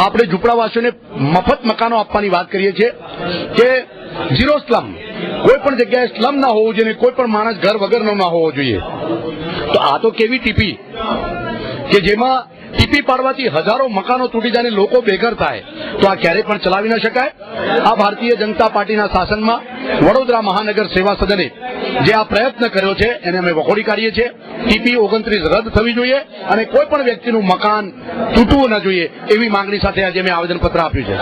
આપણે ઝૂંપડાવાસીઓને મફત મકાનો આપવાની વાત કરીએ છીએ કે ઝીરો સ્લમ, કોઈ પણ જગ્યાએ સ્લમ ના હોવું જોઈએ, કોઈ પણ માણસ ઘર વગરનો ના હોવો જોઈએ. તો આ તો કેવી ટીપી કે જેમાં ટીપી પાડવાથી હજારો મકાનો તૂટી જાય, લોકો બેઘર થાય. તો આ ક્યારેય પણ ચલાવી ન શકાય. આ ભારતીય જનતા પાર્ટીના શાસનમાં વડોદરા મહાનગર સેવા સદને જે આ પ્રયત્ન કર્યો છે એને અમે વખોડી કાઢીએ છીએ. ટીપી 29 રદ થવી જોઈએ અને કોઈ પણ વ્યક્તિનું મકાન તૂટવું ન જોઈએ એવી માંગણી સાથે આજે મેં આવેદનપત્ર આપ્યું છે.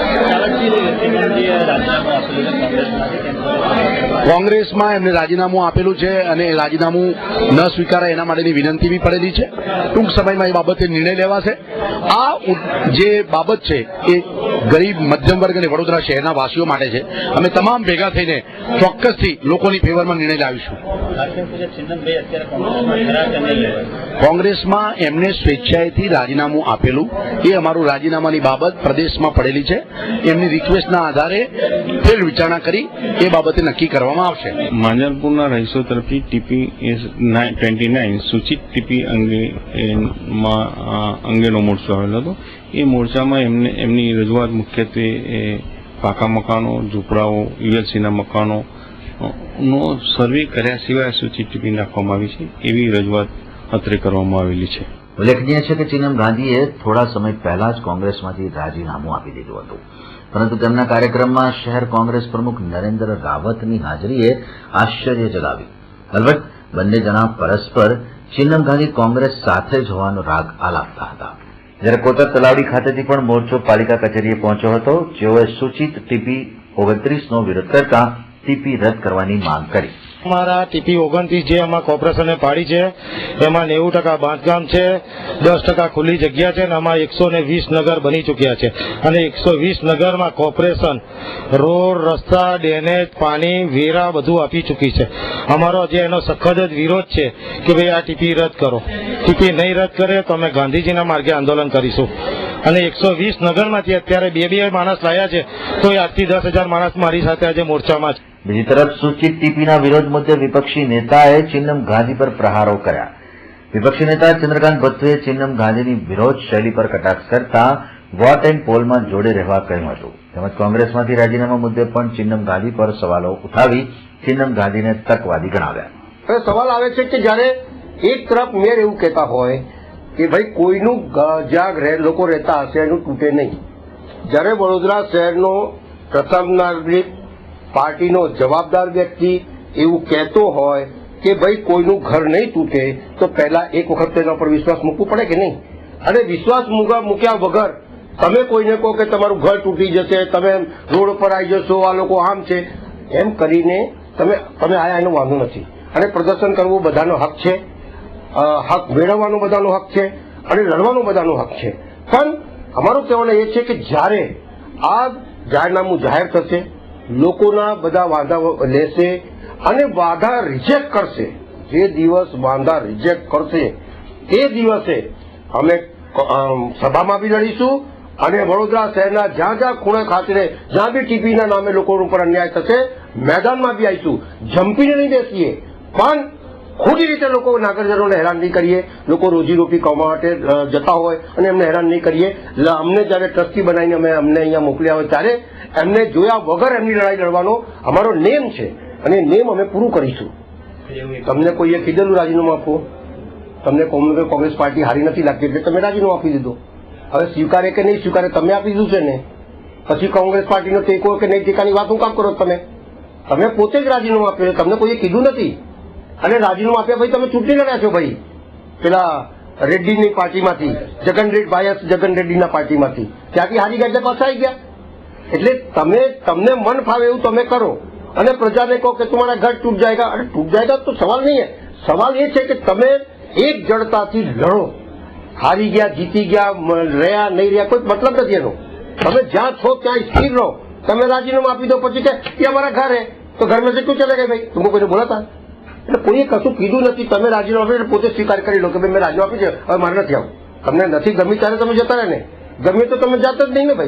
કોંગ્રેસમાં એમને રાજીનામું આપેલું છે અને રાજીનામું ન સ્વીકારાય એના માટેની વિનંતી બી પડેલી છે. ટૂંક સમયમાં એ બાબતે નિર્ણય લેવાશે. આ જે બાબત છે એ ગરીબ મધ્યમ વર્ગ અને વડોદરા શહેરના વાસીઓ માટે છે. અમે તમામ ભેગા થઈને ચોક્કસથી લોકોની ફેવરમાં નિર્ણય લાવીશું. કોંગ્રેસમાં એમને સ્વેચ્છાએથી રાજીનામું આપેલું, એ અમારું રાજીનામાની બાબત પ્રદેશમાં પડેલી છે. એમની રિક્વેસ્ટના આધારે ફેર વિચારણા કરી એ બાબતે નક્કી કરવામાં આવશે. માંજલપુરના રહીશો તરફથી ટીપી 29 સૂચિત ટીપી અંગેનો મોરચો આવેલો હતો. એ મોરચામાં એમની રજૂઆત મુખ્યત્વે પાકા મકાનો, ઝૂંપડાઓ, યુએલસીના મકાનો નો સર્વે કર્યા સિવાય સૂચિત ટીપી નાખવામાં આવી છે એવી રજૂઆત અત્રે કરવામાં આવેલી છે. ઉલ્લેખનીય છે કે ચિનમ ગાંધીએ થોડા સમય પહેલા જ કોંગ્રેસમાંથી રાજીનામું આપી દીધું હતું, પરંતુ તેમના કાર્યક્રમમાં શહેર કોંગ્રેસ પ્રમુખ નરેન્દ્ર રાવતની હાજરીએ આશ્ચર્ય જગાવ્યું. અલબત્ત બંને જણા પરસ્પર ચિનમ ગાંધી કોંગ્રેસ સાથે જ હોવાનો રાગ આલાપતા હતા. જ્યારે કોતર તલાવડી ખાતેથી પણ મોરચો પાલિકા કચેરીએ પહોંચ્યો હતો, જેઓએ સૂચિત ટીપી 29નો વિરોધ કરતા ટીપી રદ કરવાની માંગ કરી. અમારા ટીપી 29 જે આમાં કોર્પોરેશને પાડી છે એમાં 90% બાંધકામ છે, 10% ખુલ્લી જગ્યા છે અને આમાં 120 નગર બની ચૂક્યા છે અને 120 નગરમાં કોર્પોરેશન રોડ, રસ્તા, ડ્રેનેજ, પાણી, વેરા બધું આપી ચૂકી છે. અમારો જે એનો સખત જ વિરોધ છે કે ભાઈ આ ટીપી રદ કરો. ટીપી નહીં રદ કરે તો અમે ગાંધીજીના માર્ગે આંદોલન કરીશું. અને 120 નગરમાંથી અત્યારે બે માણસ લાયા છે તો એ 8 થી 10,000 માણસ મારી સાથે આજે મોરચામાં છે. બીજી તરફ સૂચિત ટીપીના વિરોધ મુદ્દે વિપક્ષી નેતાએ ચિન્નમ ગાંધી પર પ્રહારો કર્યા. વિપક્ષી નેતા ચંદ્રકાંત ભટ્ટુએ ચિન્નમ ગાંધીની વિરોધ શૈલી પર કટાક્ષ કરતા વોટ એન્ડ પોલમાં જોડે રહેવા કહ્યું હતું. તેમજ કોંગ્રેસમાંથી રાજીનામા મુદ્દે પણ ચિન્નમ ગાંધી પર સવાલો ઉઠાવી ચિન્નમ ગાંધીને તકવાદી ગણાવ્યા. હવે સવાલ આવે છે કે જયારે એક તરફ મેયર એવું કહેતા હોય કે ભાઈ કોઈનું જ્યાં લોકો રહેતા હશે એનું તૂટે નહીં, જ્યારે વડોદરા શહેરનો પ્રથમ નાગરિક પાર્ટીનો જવાબદાર વ્યક્તિ એવું કહેતો હોય કે ભાઈ કોઈનું ઘર નહીં તૂટે તો પહેલા એક વખત તેના પર વિશ્વાસ મૂકવો પડે કે નહીં? અને વિશ્વાસ મૂક્યા વગર તમે કોઈને કહો કે તમારું ઘર તૂટી જશે, તમે રોડ પર આવી જશો, આ લોકો આમ છે એમ કરીને તમે આયા એનો વાંધો નથી. અને પ્રદર્શન કરવું બધાનો હક છે, હક મેળવવાનો બધાનો હક છે અને લડવાનો બધાનો હક છે. પણ અમારું કહેવાનું એ છે કે જ્યારે આ જાહેરનામું જાહેર થશે, લોકોના બધા વાંધા લેશે અને વાંધા રિજેક્ટ કરશે, જે દિવસ વાંધા રિજેક્ટ કરશે તે દિવસે અમે સભામાં બી લડીશું અને વડોદરા શહેરના જ્યાં ખૂણે ખાતરે જ્યાં બી ટીપીના નામે લોકો ઉપર અન્યાય થશે મેદાનમાં બી આવીશું. જંપીને નહીં બેસીએ પણ ખોટી રીતે લોકો નાગરિકોને હેરાન નહીં કરીએ. લોકો રોજીરોટી કમાવા માટે જતા હોય અને એમને હેરાન નહીં કરીએ. અમને જયારે ટ્રસ્ટી બનાવીને અમને અહીંયા મોકલ્યા હોય ત્યારે એમને જોયા વગર એમની લડાઈ લડવાનો અમારો નેમ છે અને નેમ અમે પૂરું કરીશું. તમને કોઈએ કીધેલું રાજીનામું આપો, તમને કોંગ્રેસ પાર્ટી હારી નથી લાગતી એટલે તમે રાજીનામું આપી દીધો. હવે સ્વીકારે કે નહીં સ્વીકારે તમે આપી દીધું છે ને, પછી કોંગ્રેસ પાર્ટીનો ટેકો કે નહીં ટેકાની વાત હું કામ કરો? તમે પોતે જ રાજીનામું આપ્યું, તમને કોઈએ કીધું નથી. અને રાજીનામું આપ્યા ભાઈ તમે ચૂંટણી લડ્યા છો ભાઈ પેલા રેડ્ડીની પાર્ટીમાંથી, જગન રેડ્ડીના પાર્ટીમાંથી, ત્યાંથી હારી ગયા પાછા આવી ગયા. એટલે તમને મન ફાવે એવું તમે કરો અને પ્રજાને કહો કે તમારા ઘર તૂટ જાયગા. અરે તૂટ જાયગા તો સવાલ નહીં. સવાલ એ છે કે તમે એક જડતાથી લડો. હારી ગયા, જીતી ગયા, રહ્યા નહીં રહ્યા કોઈ મતલબ નથી એનો. તમે જ્યાં છો ત્યાં સ્થિર રહો. તમે રાજીનામું આપી દો પછી કે અમારા ઘર હે તો ઘર મેં કેટલું ચલે ગઈ ભાઈ તુમકો કોઈને બોલાતા? એટલે કોઈએ કશું કીધું નથી. તમે રાજીનામું આપી પોતે સ્વીકાર કરી લો કે ભાઈ મેં રાજીનામું આપી છે, હવે મારે નથી આવું. તમને નથી ગમી ત્યારે તમે જતા રહે ને, ગમે તો તમે જાત જ નહીં ને ભાઈ.